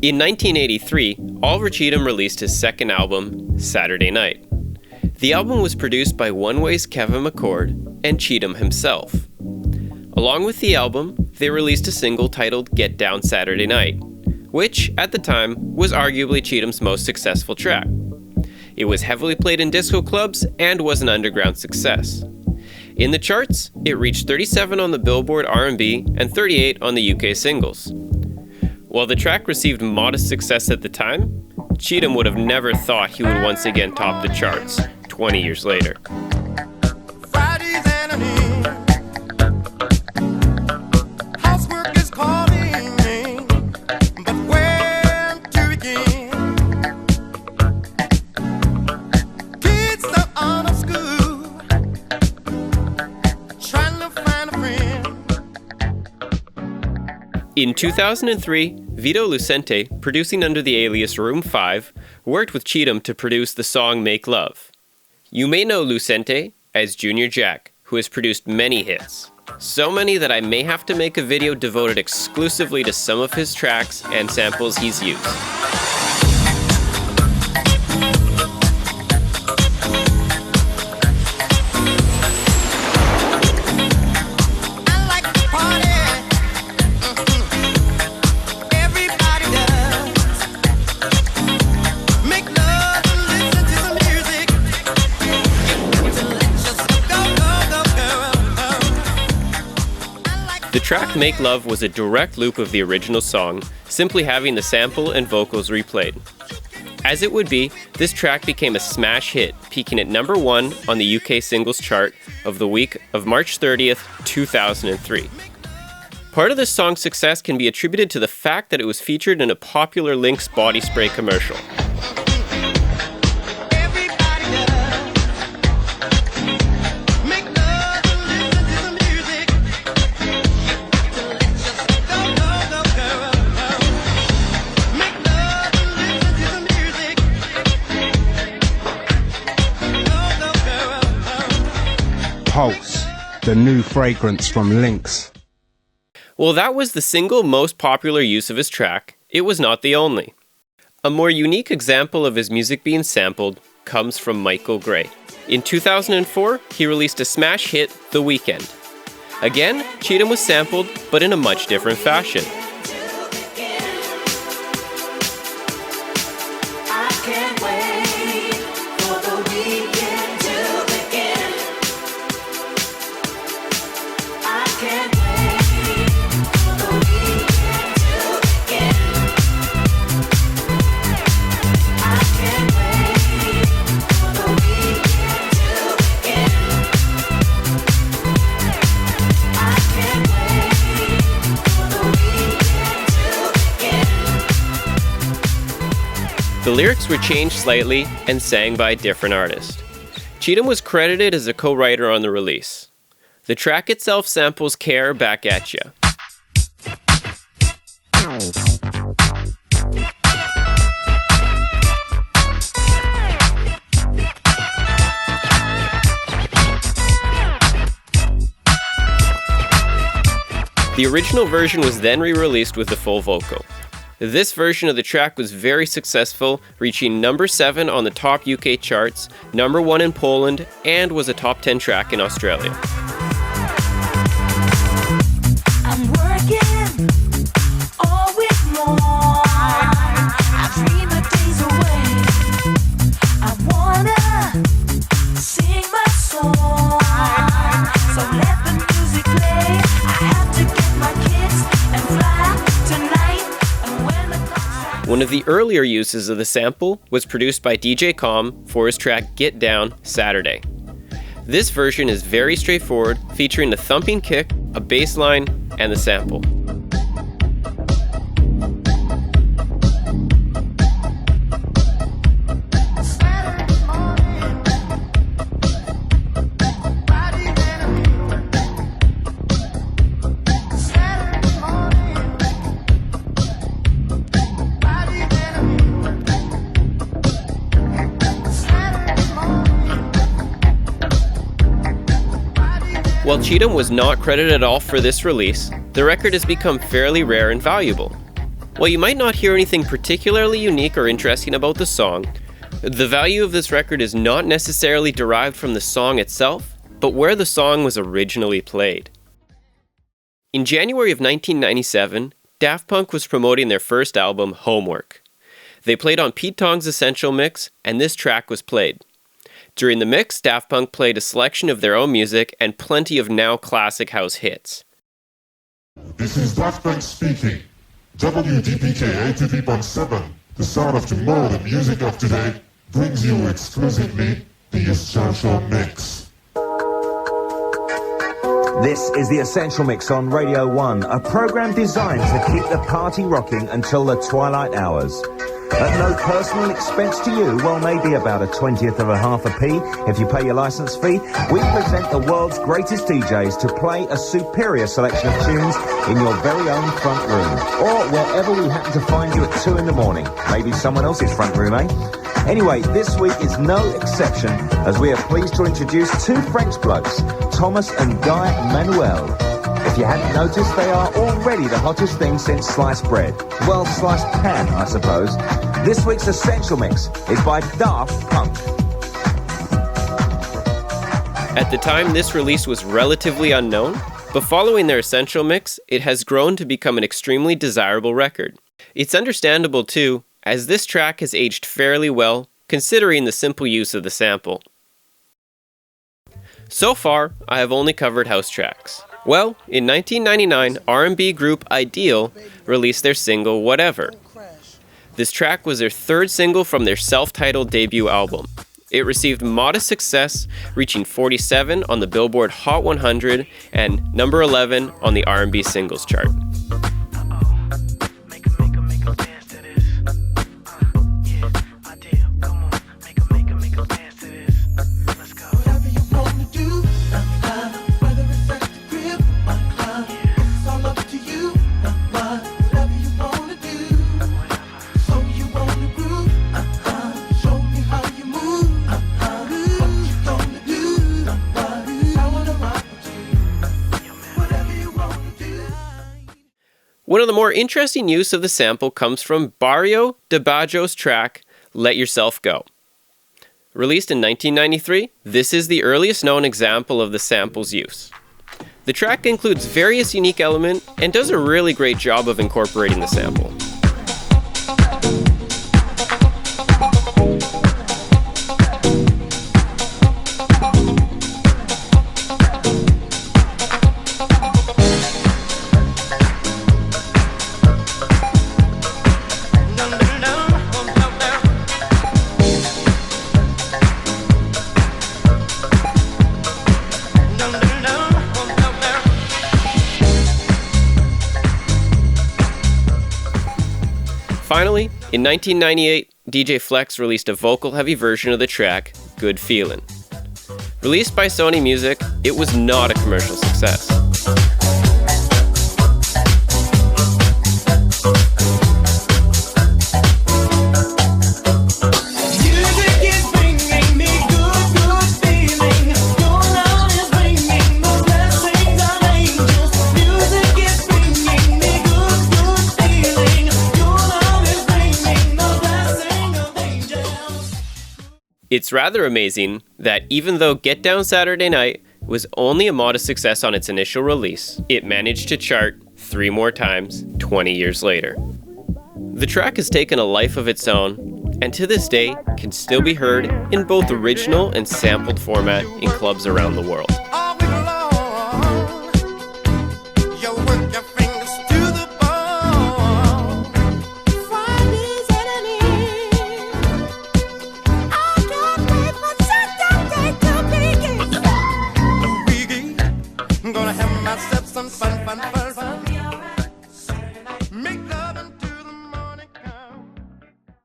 In 1983, Oliver Cheatham released his second album, Saturday Night. The album was produced by One Way's Kevin McCord and Cheatham himself. Along with the album, they released a single titled Get Down Saturday Night, which, at the time, was arguably Cheatham's most successful track. It was heavily played in disco clubs and was an underground success. In the charts, it reached 37 on the Billboard R&B and 38 on the UK singles. While the track received modest success at the time, Cheatham would have never thought he would once again top the charts 20 years later. In 2003, Vito Lucente, producing under the alias Room 5, worked with Cheatham to produce the song Make Love. You may know Lucente as Junior Jack, who has produced many hits. So many that I may have to make a video devoted exclusively to some of his tracks and samples he's used. The track Make Love was a direct loop of the original song, simply having the sample and vocals replayed. As it would be, this track became a smash hit, peaking at number 1 on the UK singles chart of the week of March 30th, 2003. Part of this song's success can be attributed to the fact that it was featured in a popular Lynx body spray commercial. Pulse, the new fragrance from Lynx. While that was the single most popular use of his track, it was not the only. A more unique example of his music being sampled comes from Michael Gray. In 2004, he released a smash hit, The Weekend. Again, Cheatham was sampled, but in a much different fashion. The lyrics were changed slightly and sang by a different artist. Cheatham was credited as a co-writer on the release. The track itself samples Care Back At Ya. The original version was then re-released with the full vocal. This version of the track was very successful, reaching number 7 on the top UK charts, number 1 in Poland, and was a top 10 track in Australia. I'm working all week long. I dream of days away. I wanna sing my song. So let the music play. I have to get my kids and fly tonight. One of the earlier uses of the sample was produced by DJ Calm for his track Get Down Saturday. This version is very straightforward, featuring the thumping kick, a bass line, and the sample. While Cheatham was not credited at all for this release, the record has become fairly rare and valuable. While you might not hear anything particularly unique or interesting about the song, the value of this record is not necessarily derived from the song itself, but where the song was originally played. In January of 1997, Daft Punk was promoting their first album, Homework. They played on Pete Tong's Essential Mix, and this track was played. During the mix, Daft Punk played a selection of their own music and plenty of now classic house hits. This is Daft Punk speaking. WDPK 83.7, the sound of tomorrow, the music of today, brings you exclusively the Essential Mix. This is the Essential Mix on Radio 1, a program designed to keep the party rocking until the twilight hours. At no personal expense to you, well, maybe about a 20th of a half a p if you pay your license fee, we present the world's greatest DJs to play a superior selection of tunes in your very own front room, or wherever we happen to find you at 2 in the morning. Maybe someone else's front room, eh? Anyway, this week is no exception, as we are pleased to introduce two French blokes, Thomas and Guy Manuel. If you hadn't noticed, they are already the hottest thing since sliced bread. Well, sliced pan, I suppose. This week's Essential Mix is by Daft Punk. At the time, this release was relatively unknown, but following their Essential Mix, it has grown to become an extremely desirable record. It's understandable too, as this track has aged fairly well, considering the simple use of the sample. So far, I have only covered house tracks. Well, in 1999, R&B group Ideal released their single Whatever. This track was their third single from their self-titled debut album. It received modest success, reaching 47 on the Billboard Hot 100 and number 11 on the R&B singles chart. One of the more interesting use of the sample comes from Barrio de Bajo's track, Let Yourself Go. Released in 1993, this is the earliest known example of the sample's use. The track includes various unique elements and does a really great job of incorporating the sample. Finally, in 1998, DJ Flex released a vocal-heavy version of the track, Good Feelin'. Released by Sony Music, it was not a commercial success. It's rather amazing that even though Get Down Saturday Night was only a modest success on its initial release, it managed to chart 3 more times 20 years later. The track has taken a life of its own, and to this day can still be heard in both original and sampled format in clubs around the world. Gonna have myself some fun.